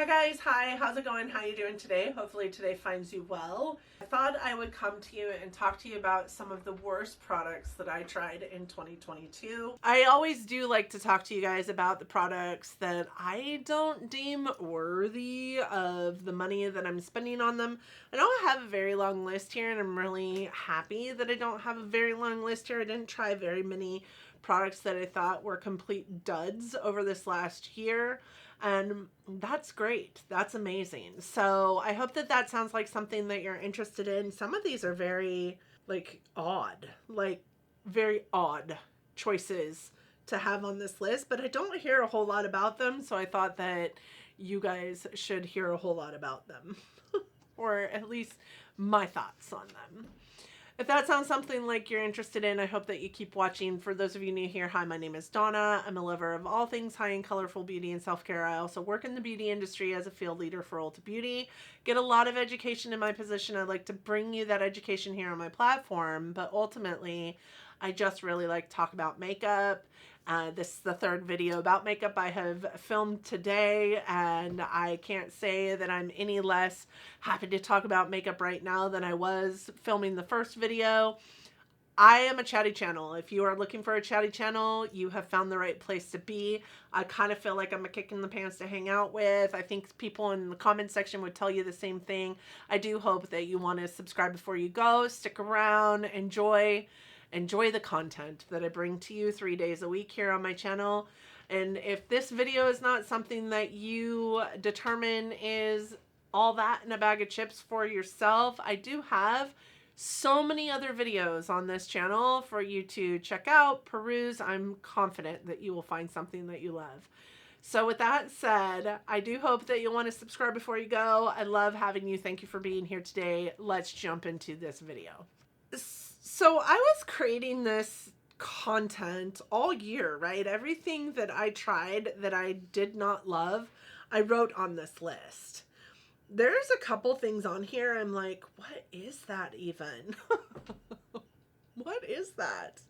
Hi guys, hi, how's it going? How you doing today? Hopefully today finds you well. I thought I would come to you and talk to you about some of the worst products that I tried in 2022. I always do like to talk to you guys about the products that I don't deem worthy of the money that I'm spending on them. I don't have a very long list here, and I'm really happy that I don't have a very long list here. I didn't try very many products that I thought were complete duds over this last year. And that's great. That's amazing. So I hope that that sounds like something that you're interested in. Some of these are very very odd choices to have on this list, but I don't hear a whole lot about them. So I thought that you guys should hear a whole lot about them or at least my thoughts on them. If that sounds something like you're interested in, I hope that you keep watching. For those of you new here, hi, my name is Donna. I'm a lover of all things high-end colorful beauty and self-care. I also work in the beauty industry as a field leader for Ulta Beauty. Get a lot of education in my position. I'd like to bring you that education here on my platform, but ultimately, I just really like to talk about makeup. This is the third video about makeup I have filmed today, and I can't say that I'm any less happy to talk about makeup right now than I was filming the first video. I am a chatty channel. If you are looking for a chatty channel, you have found the right place to be. I kind of feel like I'm a kick in the pants to hang out with. I think people in the comment section would tell you the same thing. I do hope that you want to subscribe before you go. Stick around, enjoy the content that I bring to you 3 days a week here on my channel. And if this video is not something that you determine is all that in a bag of chips for yourself, I do have so many other videos on this channel for you to check out, peruse. I'm confident that you will find something that you love. So with that said, I do hope that you'll want to subscribe before you go. I love having you. Thank you for being here today. Let's jump into this video. So I was creating this content all year, right? Everything that I tried that I did not love, I wrote on this list. There's a couple things on here I'm like, what is that even? What is that?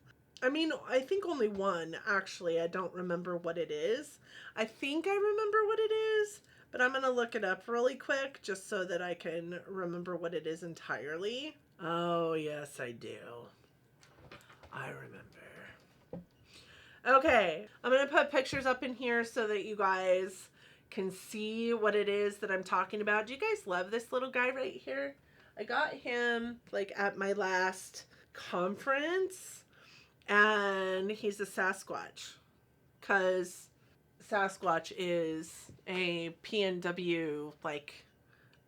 I mean, I think only one, actually. I don't remember what it is. I think I remember what it is, but I'm going to look it up really quick just so that I can remember what it is entirely. Oh, yes, I do. I remember. Okay, I'm going to put pictures up in here so that you guys can see what it is that I'm talking about. Do you guys love this little guy right here? I got him like at my last conference, and he's a Sasquatch because Sasquatch is a PNW like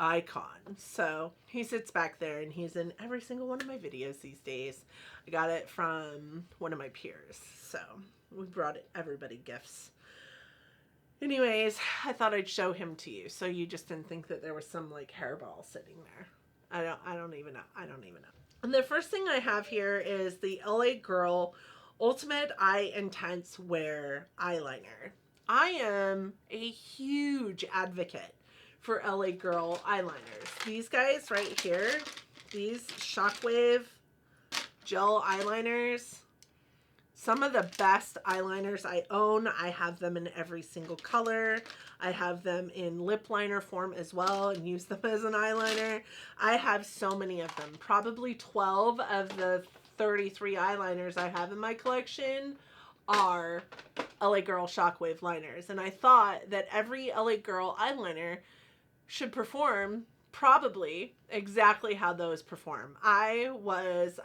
icon. So he sits back there and he's in every single one of my videos these days. I got it from one of my peers, so we brought everybody gifts. Anyways, I thought I'd show him to you so you just didn't think that there was some like hairball sitting there. I don't even know. And the first thing I have here is the LA Girl Ultimate Eye Intense Wear Eyeliner. I am a huge advocate for LA Girl eyeliners. These guys right here, these Shockwave gel eyeliners, some of the best eyeliners I own. I have them in every single color. I have them in lip liner form as well and use them as an eyeliner. I have so many of them. Probably 12 of the 33 eyeliners I have in my collection are LA Girl Shockwave liners. And I thought that every LA Girl eyeliner should perform probably exactly how those perform. I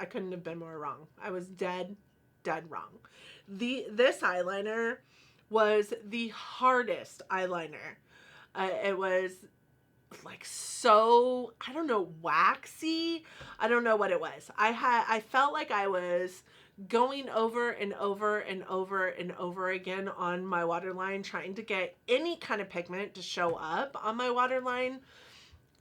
couldn't have been more wrong. I was dead wrong. This eyeliner was the hardest eyeliner. It was like so, I don't know, waxy. I don't know what it was. I felt like I was going over and over and over and over again on my waterline, trying to get any kind of pigment to show up on my waterline,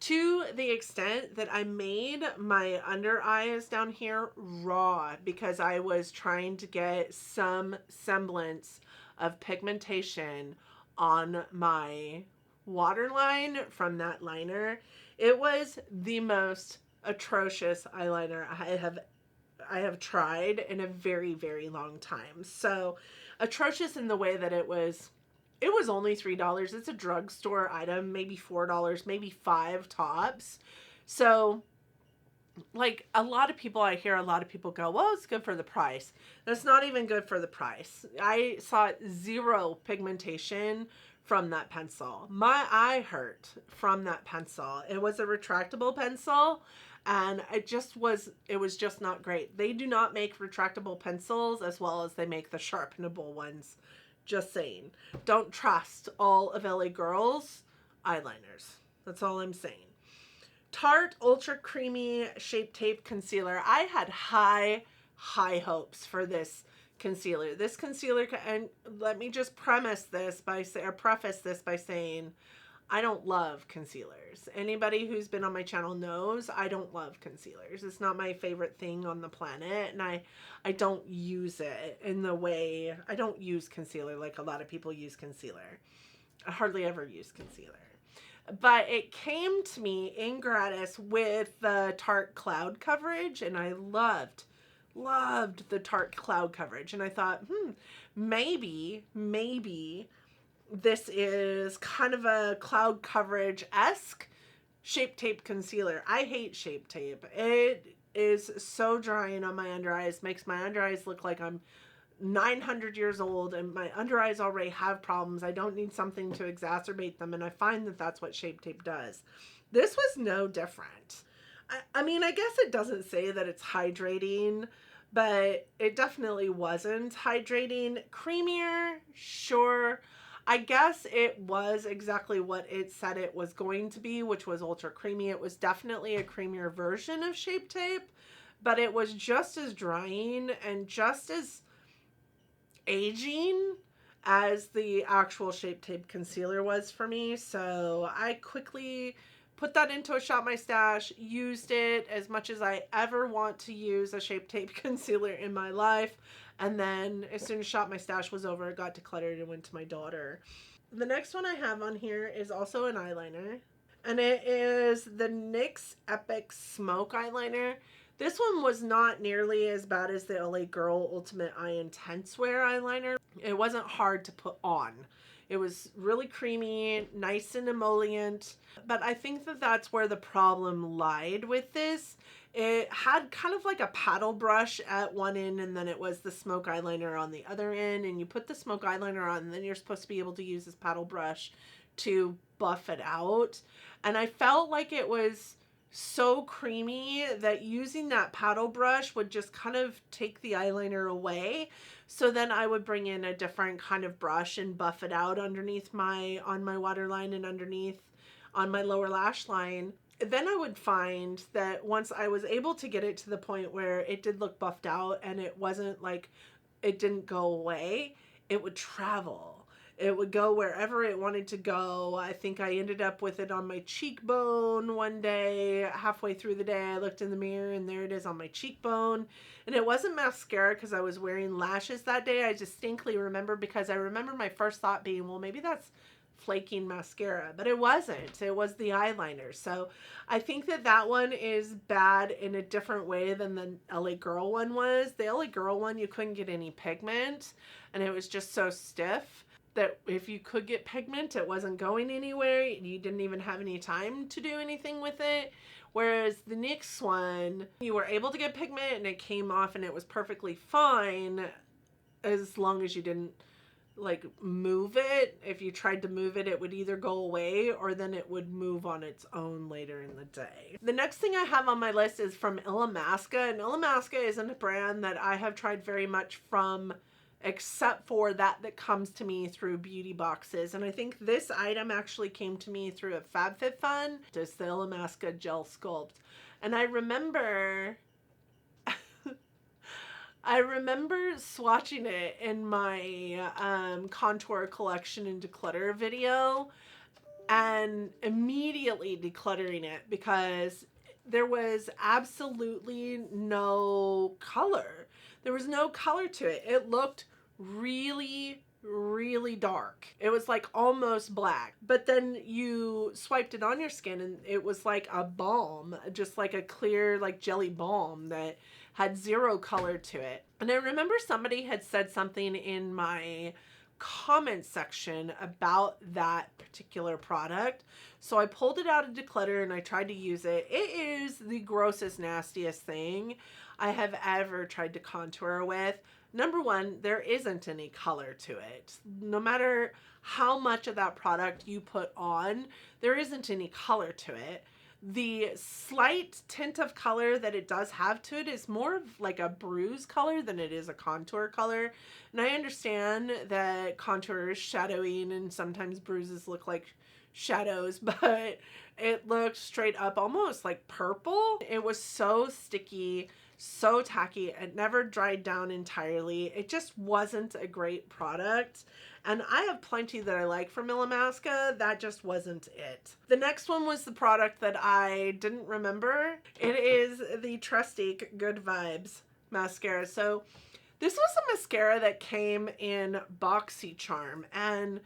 to the extent that I made my under eyes down here raw because I was trying to get some semblance of pigmentation on my waterline from that liner. It was the most atrocious eyeliner I have tried in a very, very long time. So atrocious in the way that it was It was only $3. It's a drugstore item, maybe $4, maybe $5 tops. So, like, a lot of people, I hear a lot of people go, well, it's good for the price. That's not even good for the price. I saw 0 pigmentation from that pencil. My eye hurt from that pencil. It was a retractable pencil, and it was just not great. They do not make retractable pencils as well as they make the sharpenable ones. Just saying. Don't trust all of LA Girls eyeliners. That's all I'm saying. Tarte Ultra Creamy Shape Tape Concealer. I had high hopes for this concealer. This concealer, and let me just preface this by saying, I don't love concealers. Anybody who's been on my channel knows I don't love concealers. It's not my favorite thing on the planet, and I don't use it in the way, I don't use concealer like a lot of people use concealer. I hardly ever use concealer. But it came to me in gratis with the Tarte cloud coverage, and I loved the Tarte cloud coverage. And I thought, maybe this is kind of a cloud coverage-esque Shape Tape concealer. I hate Shape Tape. It is so drying on my under eyes, makes my under eyes look like I'm 900 years old, and my under eyes already have problems. I don't need something to exacerbate them, and I find that that's what Shape Tape does. This was no different. I mean, I guess it doesn't say that it's hydrating, but it definitely wasn't hydrating. Creamier, sure. I guess it was exactly what it said it was going to be, which was ultra creamy. It was definitely a creamier version of Shape Tape, but it was just as drying and just as aging as the actual Shape Tape concealer was for me. So I quickly put that into a Shop My Stash, used it as much as I ever want to use a Shape Tape concealer in my life, and then as soon as Shop My Stash was over, it got decluttered and went to my daughter. The next one I have on here is also an eyeliner, and it is the NYX Epic Smoke Eyeliner. This one was not nearly as bad as the LA Girl Ultimate Eye Intense Wear eyeliner. It wasn't hard to put on. It was really creamy, nice and emollient, but I think that that's where the problem lied with this. It had kind of like a paddle brush at one end, and then it was the smoke eyeliner on the other end, and you put the smoke eyeliner on, and then you're supposed to be able to use this paddle brush to buff it out. And I felt like it was so creamy that using that paddle brush would just kind of take the eyeliner away. So then I would bring in a different kind of brush and buff it out underneath on my waterline and underneath on my lower lash line. Then I would find that once I was able to get it to the point where it did look buffed out and it wasn't like it didn't go away, it would travel. It would go wherever it wanted to go. I think I ended up with it on my cheekbone one day. Halfway through the day, I looked in the mirror and there it is on my cheekbone. And it wasn't mascara because I was wearing lashes that day. I distinctly remember, because I remember my first thought being, well, maybe that's flaking mascara, but it wasn't. It was the eyeliner. So I think that that one is bad in a different way than the LA Girl one was. The LA Girl one, you couldn't get any pigment, and it was just so stiff that if you could get pigment, it wasn't going anywhere. You didn't even have any time to do anything with it. Whereas the NYX one, you were able to get pigment and it came off and it was perfectly fine as long as you didn't like move it. If you tried to move it, it would either go away or then it would move on its own later in the day. The next thing I have on my list is from Illamasqua, and Illamasqua isn't a brand that I have tried very much from, except for that comes to me through beauty boxes. And I think this item actually came to me through a FabFitFun. It's the Illamasqua Gel Sculpt. And I remember swatching it in my contour collection and declutter video and immediately decluttering it because there was absolutely no color. There was no color to it. It looked really, really dark. It was like almost black. But then you swiped it on your skin and it was like a balm, just like a clear like jelly balm that had zero color to it. And I remember somebody had said something in my comment section about that particular product. So I pulled it out of declutter and I tried to use it. It is the grossest, nastiest thing I have ever tried to contour with. Number one, there isn't any color to it. No matter how much of that product you put on, there isn't any color to it. The slight tint of color that it does have to it is more of like a bruise color than it is a contour color. And I understand that contour is shadowing and sometimes bruises look like shadows, but it looked straight up almost like purple. It was so sticky, so tacky. It never dried down entirely. It just wasn't a great product. And I have plenty that I like from Illamasqua. That just wasn't it. The next one was the product that I didn't remember. It is the Trusteeq Good Vibes mascara. So this was a mascara that came in BoxyCharm. And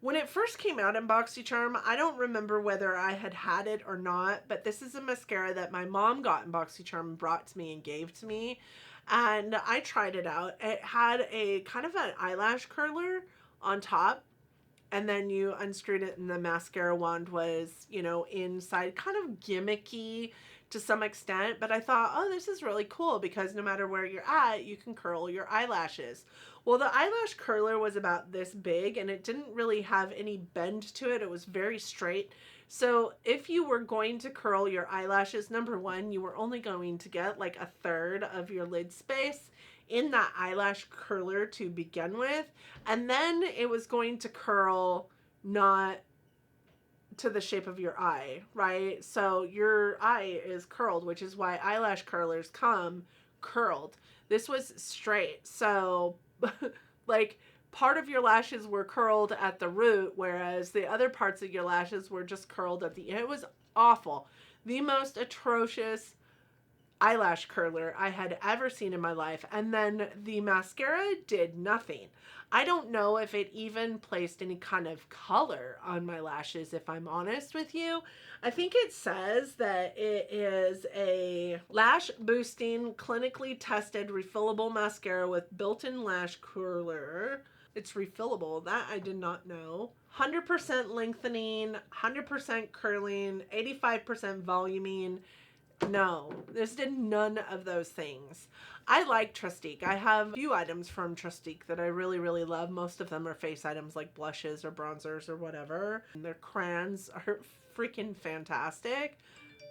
when it first came out in BoxyCharm, I don't remember whether I had it or not, but this is a mascara that my mom got in BoxyCharm and brought to me and gave to me. And I tried it out. It had a kind of an eyelash curler on top, and then you unscrewed it and the mascara wand was, you know, inside, kind of gimmicky to some extent, but I thought, oh, this is really cool because no matter where you're at, you can curl your eyelashes. Well, the eyelash curler was about this big and it didn't really have any bend to it. It was very straight. So if you were going to curl your eyelashes, number one, you were only going to get like a third of your lid space in that eyelash curler to begin with, and then it was going to curl not to the shape of your eye, right? So your eye is curled, which is why eyelash curlers come curled. This was straight, so like part of your lashes were curled at the root, whereas the other parts of your lashes were just curled at the end. It was awful. The most atrocious eyelash curler I had ever seen in my life. And then the mascara did nothing. I don't know if it even placed any kind of color on my lashes, if I'm honest with you. I think it says that it is a lash boosting, clinically tested, refillable mascara with built-in lash curler. It's refillable. That I did not know. 100% lengthening, 100% curling, 85% voluming. No, this did none of those things. I like Trusteeq. I have a few items from Trusteeq that I really, really love. Most of them are face items like blushes or bronzers or whatever. And their crayons are freaking fantastic.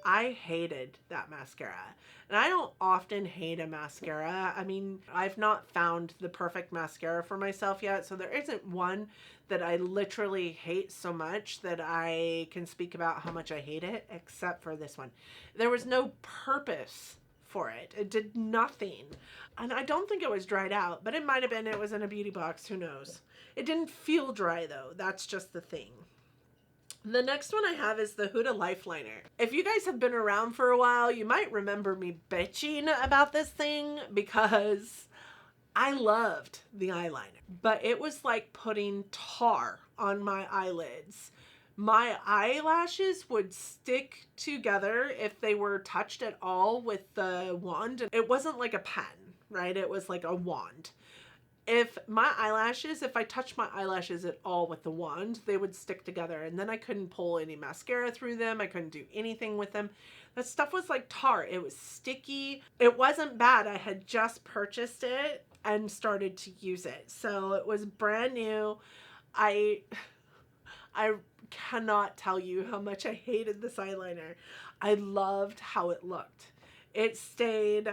I hated that mascara. And I don't often hate a mascara. I mean, I've not found the perfect mascara for myself yet, so there isn't one that I literally hate so much that I can speak about how much I hate it, except for this one. There was no purpose for it. It did nothing. And I don't think it was dried out, but it might have been. It was in a beauty box. Who knows? It didn't feel dry, though. That's just the thing. The next one I have is the Huda Lifeliner. If you guys have been around for a while, you might remember me bitching about this thing because I loved the eyeliner, but it was like putting tar on my eyelids. My eyelashes would stick together if they were touched at all with the wand. It wasn't like a pen, right? It was like a wand. If I touched my eyelashes at all with the wand, they would stick together, and then I couldn't pull any mascara through them. I couldn't do anything with them. That stuff was like tar. It was sticky. It wasn't bad. I had just purchased it and started to use it. So it was brand new. I cannot tell you how much I hated this eyeliner. I loved how it looked. It stayed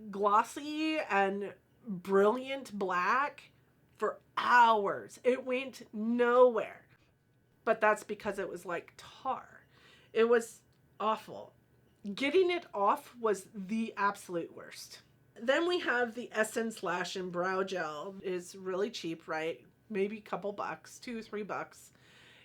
glossy and brilliant black for hours. It went nowhere. But that's because it was like tar. It was awful. Getting it off was the absolute worst. Then we have the Essence Lash and Brow Gel. It's really cheap, right? Maybe a couple bucks, $2-3.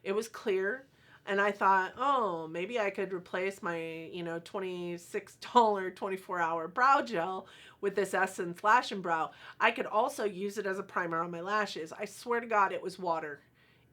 It was clear. And I thought, oh, maybe I could replace my, $26 24-hour brow gel with this Essence Lash and Brow. I could also use it as a primer on my lashes. I swear to God, it was water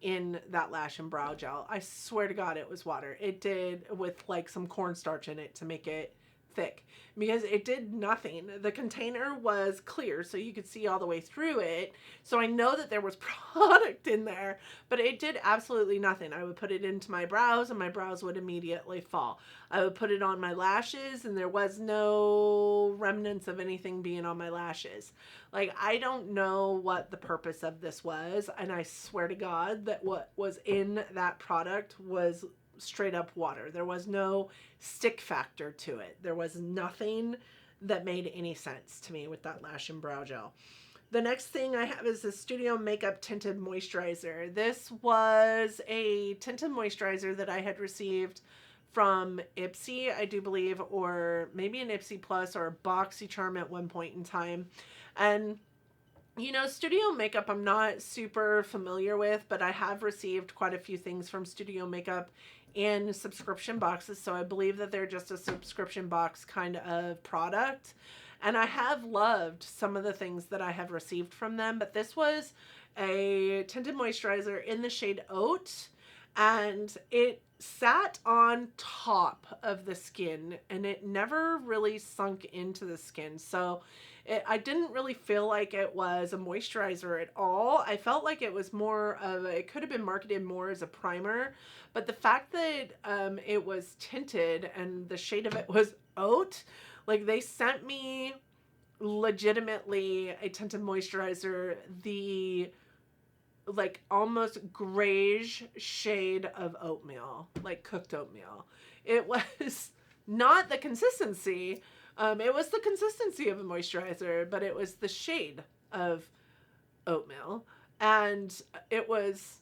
in that Lash and Brow Gel. I swear to God, it was water. It did with like some cornstarch in it to make it thick because it did nothing. The container was clear, so you could see all the way through it. So I know that there was product in there, but it did absolutely nothing. I would put it into my brows and my brows would immediately fall. I would put it on my lashes and there was no remnants of anything being on my lashes. Like, I don't know what the purpose of this was, and I swear to God that what was in that product was straight up water. There was no stick factor to it. There was nothing that made any sense to me with that lash and brow gel. The next thing I have is the Studio Makeup Tinted Moisturizer. This was a tinted moisturizer that I had received from Ipsy, I do believe, or maybe an Ipsy Plus or a BoxyCharm at one point in time. And you know, Studio Makeup I'm not super familiar with, but I have received quite a few things from Studio Makeup in subscription boxes, so I believe that they're just a subscription box kind of product. And I have loved some of the things that I have received from them, but this was a tinted moisturizer in the shade Oat, and it sat on top of the skin and it never really sunk into the skin. So I didn't really feel like it was a moisturizer at all. I felt like it was more of it could have been marketed more as a primer, but the fact that it was tinted and the shade of it was Oat, like they sent me legitimately a tinted moisturizer, the like almost grayish shade of oatmeal, like cooked oatmeal. It was not the consistency. It was the consistency of a moisturizer, but it was the shade of oatmeal. And it was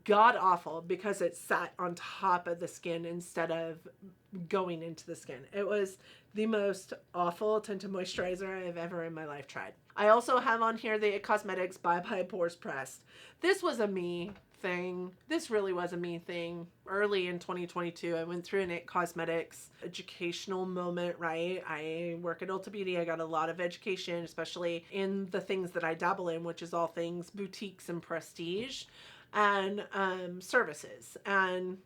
god awful because it sat on top of the skin instead of going into the skin. It was the most awful tinted moisturizer I've ever in my life tried. I also have on here the It Cosmetics Bye Bye Pores Pressed. This was a me thing. This really was a me thing. Early in 2022, I went through an It Cosmetics educational moment, right? I work at Ulta Beauty. I got a lot of education, especially in the things that I dabble in, which is all things boutiques and prestige and services. And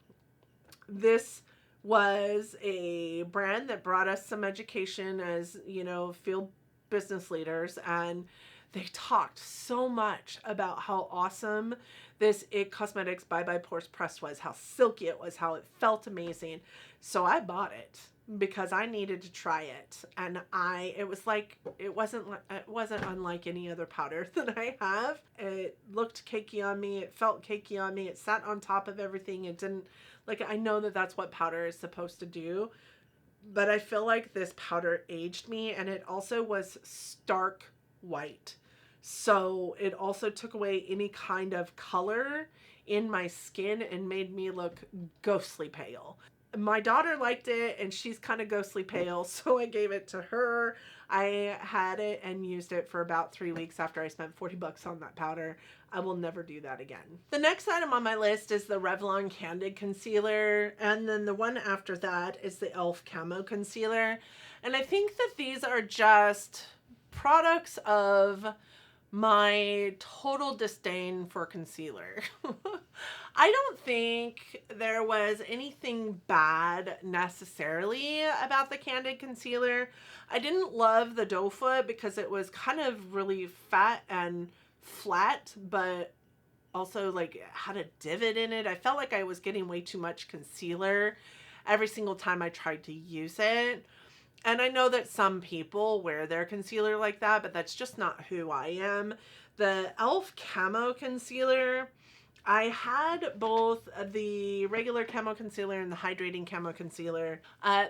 this was a brand that brought us some education as, you know, field business leaders, and they talked so much about how awesome this It Cosmetics Bye Bye Pores Pressed was, how silky it was, how it felt amazing. So I bought it because I needed to try it, and it wasn't unlike any other powder that I have. It looked cakey on me, it felt cakey on me, it sat on top of everything. It didn't, like, I know that that's what powder is supposed to do, but I feel like this powder aged me, and it also was stark white. So it also took away any kind of color in my skin and made me look ghostly pale. My daughter liked it and she's kind of ghostly pale, so I gave it to her. I had it and used it for about 3 weeks after I spent $40 on that powder. I will never do that again. The next item on my list is the Revlon Candid Concealer, and then the one after that is the e.l.f. Camo Concealer. And I think that these are just products of my total disdain for concealer. I don't think there was anything bad necessarily about the Candid Concealer. I didn't love the doe foot because it was kind of really fat and flat, but also like had a divot in it. I felt like I was getting way too much concealer every single time I tried to use it. And I know that some people wear their concealer like that, but that's just not who I am. The e.l.f. Camo Concealer, I had both the regular Camo Concealer and the hydrating Camo Concealer.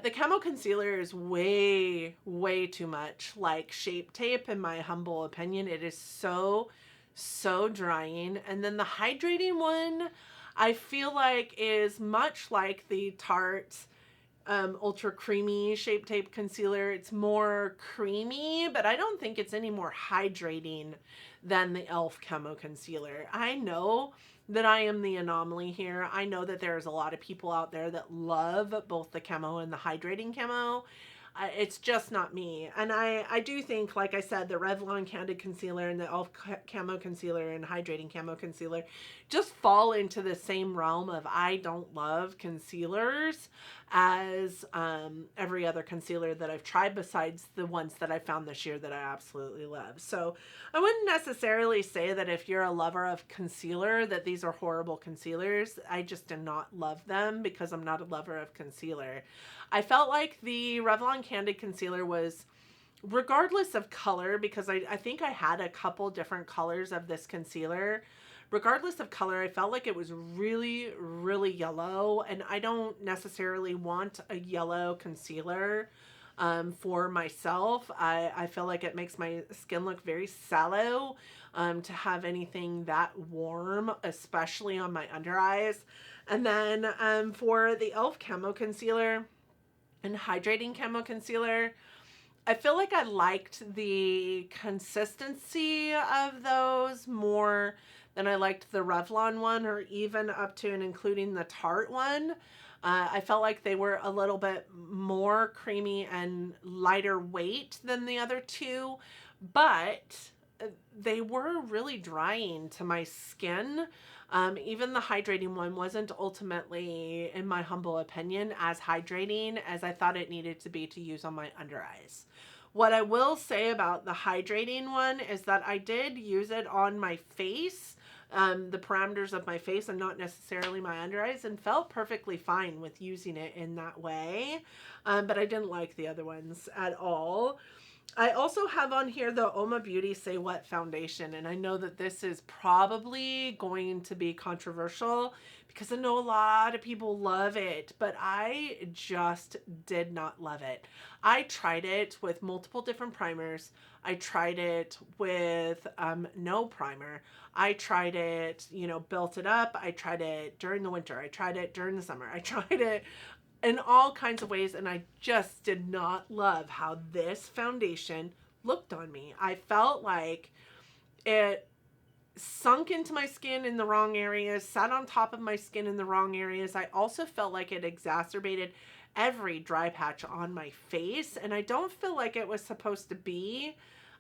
The Camo Concealer is way, way too much like Shape Tape in my humble opinion. It is so drying. And then the hydrating one, I feel like is much like the Tarte ultra creamy Shape Tape concealer. It's more creamy, but I don't think it's any more hydrating than the e.l.f. Camo Concealer. I know that I am the anomaly here. I know that there's a lot of people out there that love both the camo and the hydrating camo. It's just not me. And I do think, like I said, the Revlon Candid Concealer and the e.l.f. Camo Concealer and Hydrating Camo Concealer just fall into the same realm of I don't love concealers as every other concealer that I've tried besides the ones that I found this year that I absolutely love. So I wouldn't necessarily say that if you're a lover of concealer that these are horrible concealers. I just do not love them because I'm not a lover of concealer. I felt like the Revlon Candid Concealer was, regardless of color, because I think I had a couple different colors of this concealer. Regardless of color, I felt like it was really, really yellow, and I don't necessarily want a yellow concealer for myself. I feel like it makes my skin look very sallow to have anything that warm, especially on my under eyes. And then for the e.l.f. Camo Concealer and Hydrating Camo Concealer, I feel like I liked the consistency of those more than I liked the Revlon one, or even up to and including the Tarte one. I felt like they were a little bit more creamy and lighter weight than the other two, but they were really drying to my skin. Even the hydrating one wasn't ultimately, in my humble opinion, as hydrating as I thought it needed to be to use on my under eyes. What I will say about the hydrating one is that I did use it on my face, the parameters of my face and not necessarily my under eyes, and felt perfectly fine with using it in that way. But I didn't like the other ones at all. I also have on here the Oma Beauty Say What foundation, and I know that this is probably going to be controversial because I know a lot of people love it, but I just did not love it. I tried it with multiple different primers. I tried it with no primer. I tried it, built it up. I tried it during the winter. I tried it during the summer. I tried it in all kinds of ways, and I just did not love how this foundation looked on me. I felt like it sunk into my skin in the wrong areas, sat on top of my skin in the wrong areas. I also felt like it exacerbated every dry patch on my face, and I don't feel like it was supposed to be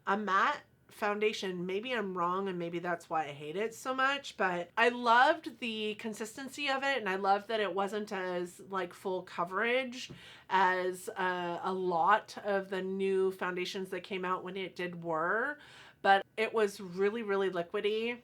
a matte foundation. Maybe I'm wrong, and maybe that's why I hate it so much, but I loved the consistency of it, and I loved that it wasn't as like full coverage as a lot of the new foundations that came out when it did were, but it was really, really liquidy,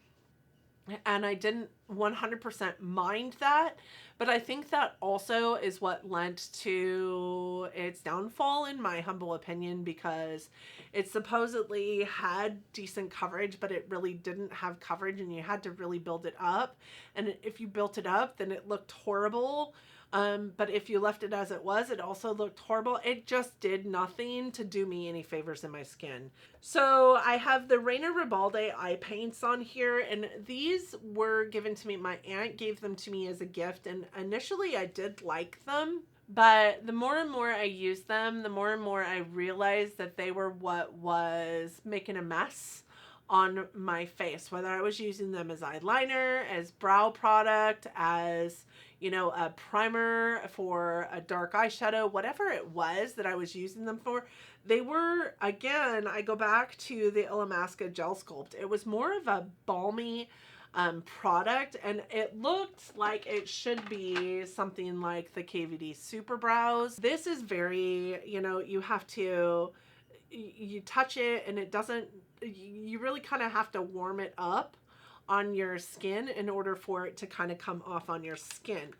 and I didn't 100% mind that. But I think that also is what lent to its downfall, in my humble opinion, because it supposedly had decent coverage, but it really didn't have coverage, and you had to really build it up. And if you built it up, then it looked horrible. But if you left it as it was, it also looked horrible. It just did nothing to do me any favors in my skin. So I have the Reina Ribalde eye paints on here, and these were given to me. My aunt gave them to me as a gift, and initially I did like them. But the more and more I used them, the more and more I realized that they were what was making a mess on my face, whether I was using them as eyeliner, as brow product, as a primer for a dark eyeshadow, whatever it was that I was using them for, they were, again, I go back to the Fabfit Gel Sculpt. It was more of a balmy product, and it looked like it should be something like the KVD Super Brows. This is very, you have to, you touch it and it doesn't, you really kind of have to warm it up on your skin in order for it to kind of come off on your skin.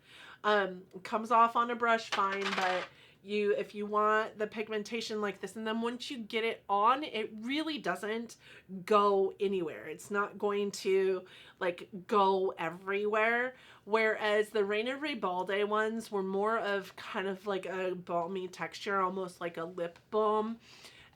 It comes off on a brush fine, but if you want the pigmentation like this, and then once you get it on, it really doesn't go anywhere. It's not going to like go everywhere. Whereas the Reina Ribalde ones were more of kind of like a balmy texture, almost like a lip balm.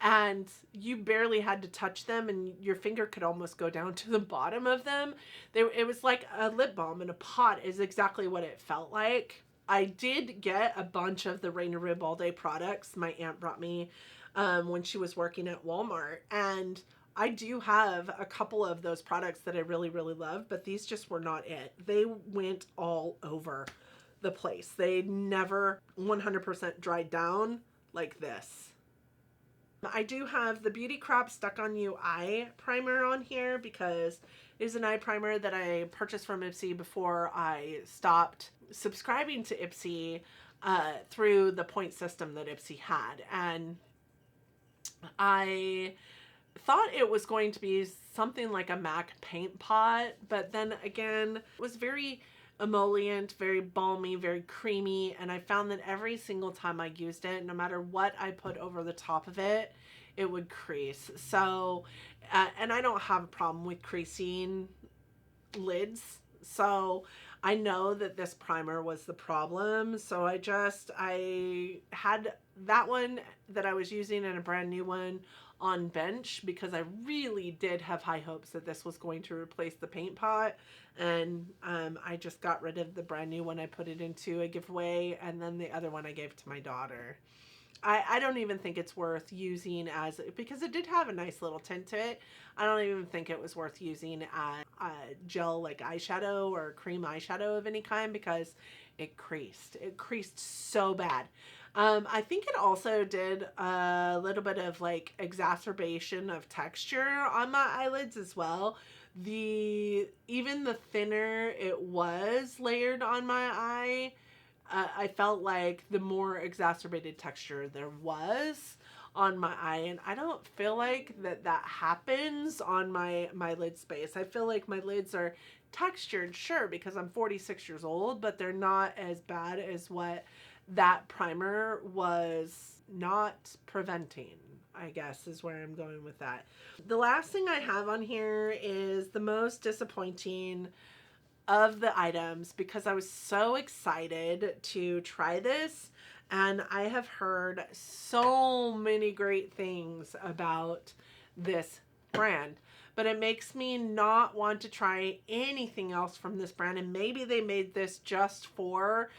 And you barely had to touch them, and your finger could almost go down to the bottom of them. It was like a lip balm in a pot is exactly what it felt like. I did get a bunch of the Reina Ribalde products my aunt brought me when she was working at Walmart, and I do have a couple of those products that I really, really love, but these just were not it. They went all over the place. They never 100% dried down. like this. I do have the Beauty Crop Stuck On You eye primer on here because it is an eye primer that I purchased from Ipsy before I stopped subscribing to Ipsy through the point system that Ipsy had. And I thought it was going to be something like a MAC paint pot, but then again, it was very emollient, very balmy, very creamy, and I found that every single time I used it, no matter what I put over the top of it, it would crease. So, and I don't have a problem with creasing lids, so I know that this primer was the problem. So I had that one that I was using and a brand new one on bench because I really did have high hopes that this was going to replace the paint pot. And I just got rid of the brand new one. I put it into a giveaway, and then the other one I gave to my daughter. I don't even think it's worth using as, because it did have a nice little tint to it. I don't even think it was worth using as a gel like eyeshadow or cream eyeshadow of any kind because it creased. It creased so bad. I think it also did a little bit of like exacerbation of texture on my eyelids as well. Even the thinner it was layered on my eye, I felt like the more exacerbated texture there was on my eye, and I don't feel like that happens on my lid space. I feel like my lids are textured, sure, because I'm 46 years old, but they're not as bad as what that primer was not preventing, I guess, is where I'm going with that. The last thing I have on here is the most disappointing of the items because I was so excited to try this, and I have heard so many great things about this brand, but it makes me not want to try anything else from this brand. And maybe they made this just for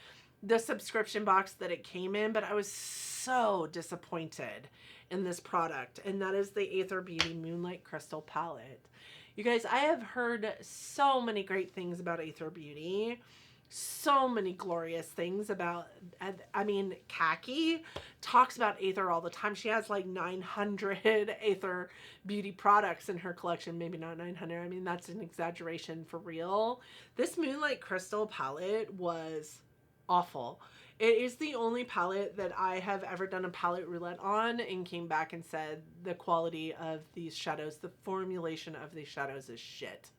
the subscription box that it came in, but I was so disappointed in this product, and that is the Aether Beauty Moonlight Crystal Palette. You guys, I have heard so many great things about Aether Beauty, so many glorious things about, I mean, Khaki talks about Aether all the time. She has like 900 Aether Beauty products in her collection. Maybe not 900. I mean, that's an exaggeration for real. This Moonlight Crystal palette was awful. It is the only palette that I have ever done a palette roulette on and came back and said the quality of these shadows, the formulation of these shadows is shit.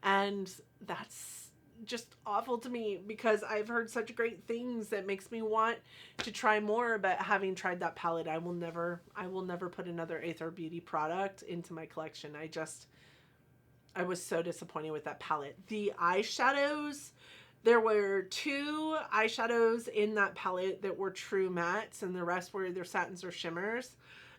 And that's just awful to me because I've heard such great things that makes me want to try more, but having tried that palette, I will never put another Aether Beauty product into my collection. I was so disappointed with that palette. The eyeshadows, there were 2 eyeshadows in that palette that were true mattes, and the rest were either satins or shimmers.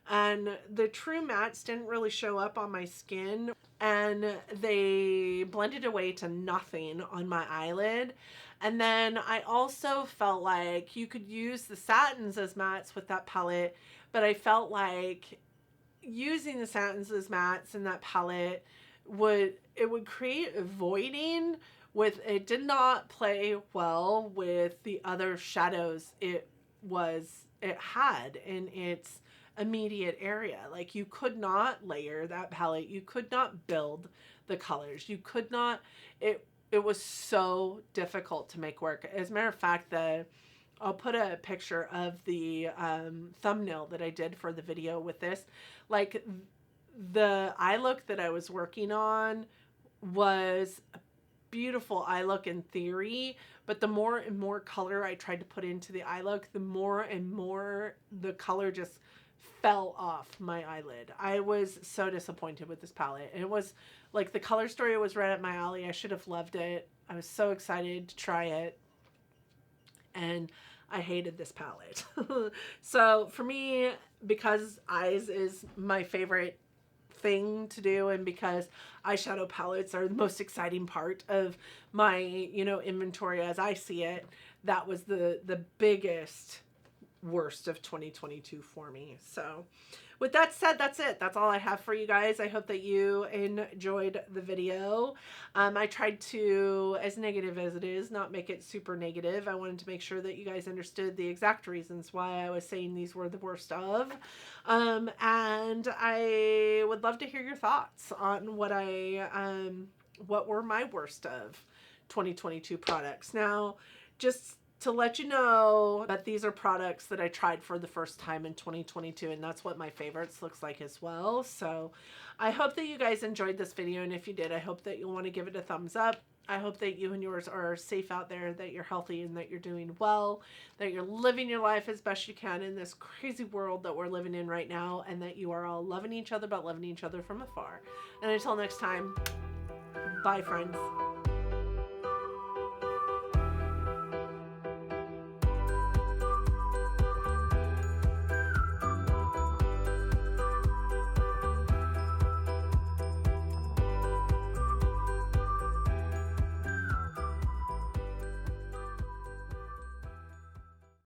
And the true mattes didn't really show up on my skin, and they blended away to nothing on my eyelid. And then I also felt like you could use the satins as mattes with that palette, but I felt like using the satins as mattes in that palette would create a voiding. It did not play well with the other shadows it had in its immediate area. Like, you could not layer that palette. You could not build the colors. You could not, it was so difficult to make work. As a matter of fact, I'll put a picture of the thumbnail that I did for the video with this. Like, the eye look that I was working on was a beautiful eye look in theory, but the more and more color I tried to put into the eye look, the more and more the color just fell off my eyelid. I was so disappointed with this palette. It was like, the color story was right up my alley. I should have loved it. I was so excited to try it, and I hated this palette. So for me, because eyes is my favorite thing to do, and because eyeshadow palettes are the most exciting part of my, inventory as I see it, that was the biggest worst of 2022 for me. So with that said, that's it. That's all I have for you guys. I hope that you enjoyed the video. I tried to, as negative as it is, not make it super negative. I wanted to make sure that you guys understood the exact reasons why I was saying these were the worst of. And I would love to hear your thoughts on what were my worst of 2022 products. Now, just to let you know that these are products that I tried for the first time in 2022, and that's what my favorites looks like as well. So I hope that you guys enjoyed this video, and if you did, I hope that you'll want to give it a thumbs up. I hope that you and yours are safe out there, that you're healthy and that you're doing well, that you're living your life as best you can in this crazy world that we're living in right now, and that you are all loving each other, but loving each other from afar. And until next time, bye friends.